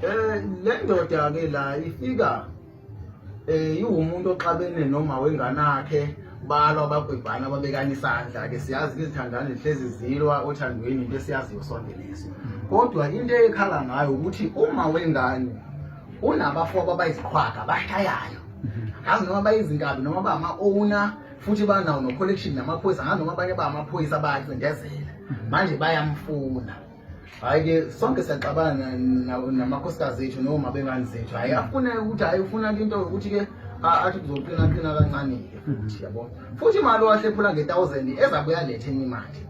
Le ndoda ke la ifika iwumuntu oxabene noma wenganakhe balwa abagwebhana babekana isandla ke siyazi izithandana ehlezi zilwa othandweni into esiyaziyo sonke leso. Kodwa into ekhala ngayo ukuthi uma wengane unabafo abayiziqhwaga abashayayo. Azi noma bayizinkabi noma bama-owner futhi banawo no-collection namaphoyisa nganoma abanye bamaphoyisa bayacindezela manje bayamfuna. Hayi-ke sonke siyaxabana namakhosikazi ethu noma bengane zethu hayi afuna ukuthi hayi ufuna into yokuthi-ke athi kuzoqina kancane-ke futhi yabo futhi imali owahlephula nge-1000 ezabuya lethe enye imali.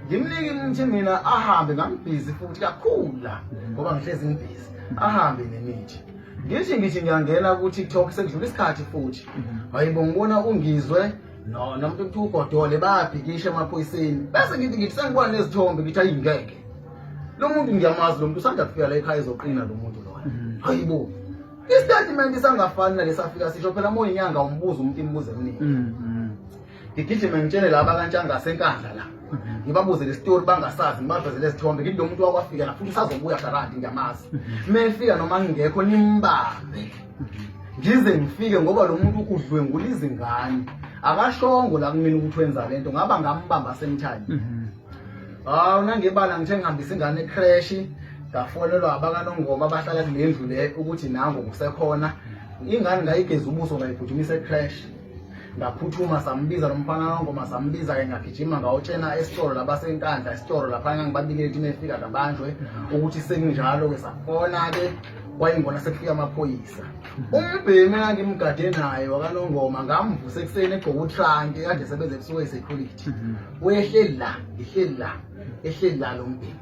Ngimnike ukuthi mina ahambe ngambhizi futhi kakhulu la ngoba ngihlezi ngibhizi ahambe nemithi. Ngithi ngiyangena ku-TikTok sekudlula isikhathi futhi hayibo ngibona ungizwe nomuntu kuthiwa ugodole bayabhikisha emaphoyiseni bese ngithi sengibona nezithombe ngithi ayingeke lo muntu ngiyamazi lo muntu usanda kufika la ekhaya ezoqina lo muntu lona. Hayibo istatement sangafani nalesafika sisho phela moya inyanga umbuzo umuntu imibuzo eminingi. Ngigijime ngitshele laba kantshanga senkandla la ngibabuze le story bangasazi ngibavezele izithombe ngithi lo muntu wakwafika la futhi usazobuya garanti ngiyamazi mefika noma ngingekho nimbambe ngize ngifike ngoba lo muntu ukudlwengula izingane akashongo la kumina ukuthi wenza lento ngaba ngambamba semthani. Nangebala ngithe ngihambisa ingane ecrash ngafonelwa abakanongoma abahlala kule ndlu le ukuthi nango kusekhona ingane ngayigeza ubuso ngayiphuthumisa ecrash ngaphuthuma sambiza nomfana kaNongoma sambiza ke ngagijima ngawutshena esitolo labasenkandla esitolo lapha ngangibabikele ukuthi mefika kabanjwe ukuthi sekunjalo ke safona ke wayingona sekufika amaphoyisa. Umbhemi engangimgade naye wakaNongoma ngamvusa ekuseni egqoka utrunk kade sebenze ebusuku security wehleli la lo mbhemi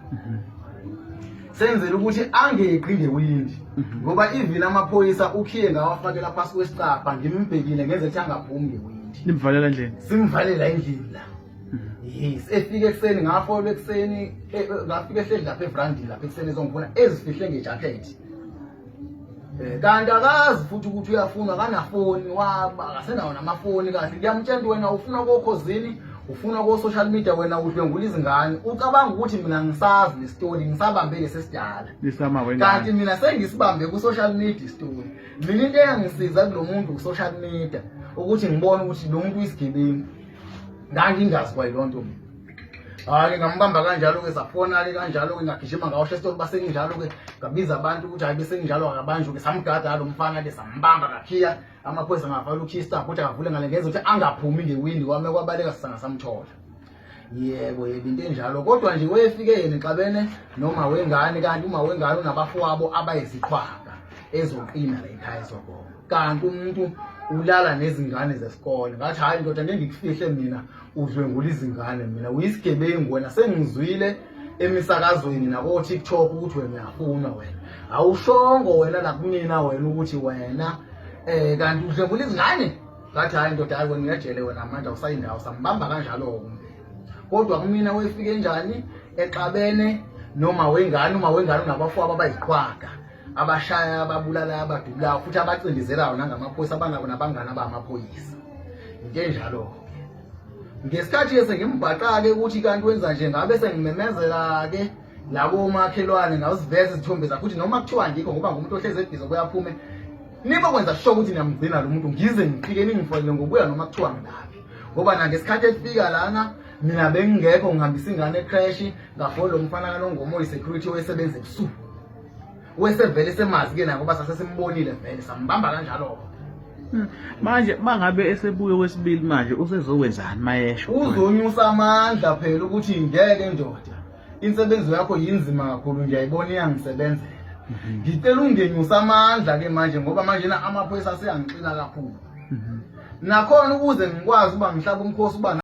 senzela ukuthi angeqi ngewindi ngoba even amaphoyisa ukhiye ngawafakela phasi kwesicapha ngimbhekile ngenze ukuthi angaphumi ngewindi. Nimvalela endlini? Simvalela endlini la. Yes, efike ekuseni ngafolwa ekuseni ngafika ehleli lapha evrandini lapha ekuseni ezongifuna ezifihle ngejacket. Kanti akazi futhi ukuthi uyafuna kanafoni waba akasenawo namafoni kahle ngiyamtshela ukuthi wena ufuna kokhozini ufuna ko social media wena udlwengula izingane ucabanga ukuthi mina ngisazi le story ngisabambe lesesidala lisama wena kanti mina sengisibambe ku social media story. Mina into engisiza kulo muntu ku social media ukuthi ngibone ukuthi lo muntu uyisigebengu ngangingazi kwa ilonto mina. Hayi ngambamba kanjalo ke safona ke kanjalo ke ngagijima ngawusho esitolo basenginjalo ke ngabiza abantu ukuthi hayi bese nginjalo akabanjwe ke samgada lo mfana ke sambamba ngakhiya amaphoyisa ngafaka ukhista futhi akavule ngale ngenza ukuthi angaphumi ngewindi kwami kwabaleka sisanga samthola. Yebo into enjalo kodwa nje wefike yena exabene noma wengane kanti uma wengane unabafowabo abayiziqhwaga ezoqina la ekhaya sokho kanti umuntu ulala nezingane zesikole ngathi hayi ndoda ngeke ngikufihle mina udlwengula izingane mina uyisigebengu wena sengizwile emisakazweni nako TikTok ukuthi wena uyafuna wena awushongo wena la kumina wena ukuthi wena kanti udlwengula izingane ngathi hayi ndoda hayi wena ngiyajele wena manje usayindawo sambamba kanjalo kumbe kodwa kumina wefike njani exabene noma wengane unabafowabo abayiqhwaga abashaya ababulala abadubulayo futhi abacindezelayo nangamaphoyisa abanabo nabangana bamaphoyisa into enjalo. Ngesikhathi sengimbhaqa-ke ukuthi kanti wenza nje ngabe sengimemezela ke labo makhelwane ngawuziveza izithombe zakhe ukuthi noma kuthiwa ngikho ngoba ngumuntu ohleze ebhizi okuyaphume niba kwenza sure ukuthi niyamgcina lo muntu ngize ngifike ningifonele ngokuya noma kuthiwa ngilaphi ngoba na ngesikhathi esifika lana mina bengingekho ngihambisa ingane ecrash ngafona lo mfana kaNongoma oyi-security oyesebenza ebusuku wesevele semazi ke ngoba sasesimbonile vele sambamba kanjalo. Manje mangabe esebuye kwesibili manje usezokwenzani mayesho? Uzonyusa amandla phela ukuthi ngeke ndoda insebenzo yakho yinzima kakhulu ngiyayibona iyangisebenzela. Ngicela ungenyusa amandla ke manje ngoba manje na amaphoyisa aseyangixina kakhulu. Nakhona ukuze ngikwazi uba ngihlaba umkhosi uba